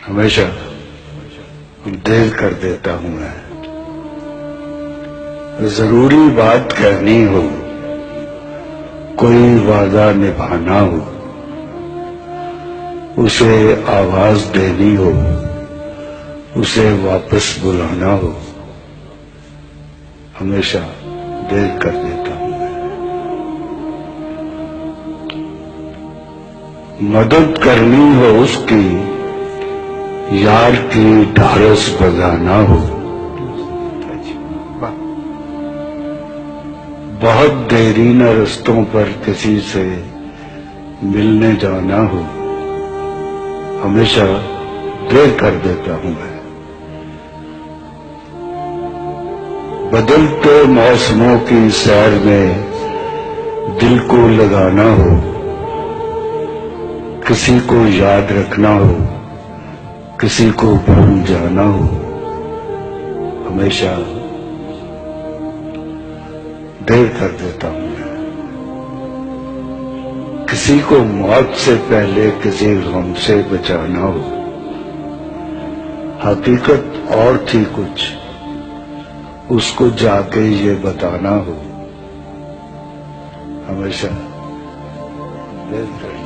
ہمیشہ دیر کر دیتا ہوں میں، ضروری بات کہنی ہو، کوئی وعدہ نبھانا ہو، اسے آواز دینی ہو، اسے واپس بلانا ہو، ہمیشہ دیر کر دیتا ہوں میں۔ مدد کرنی ہو اس کی، یار کی ڈھارس بجانا ہو، بہت دیرینہ رستوں پر کسی سے ملنے جانا ہو، ہمیشہ دیر کر دیتا ہوں میں۔ بدلتے موسموں کی سیر میں دل کو لگانا ہو، کسی کو یاد رکھنا ہو، کسی کو بھول جانا ہو، ہمیشہ دیر کر دیتا ہوں میں۔ کسی کو موت سے پہلے کسی غم سے بچانا ہو، حقیقت اور تھی کچھ، اس کو جا کے یہ بتانا ہو، ہمیشہ دیر کر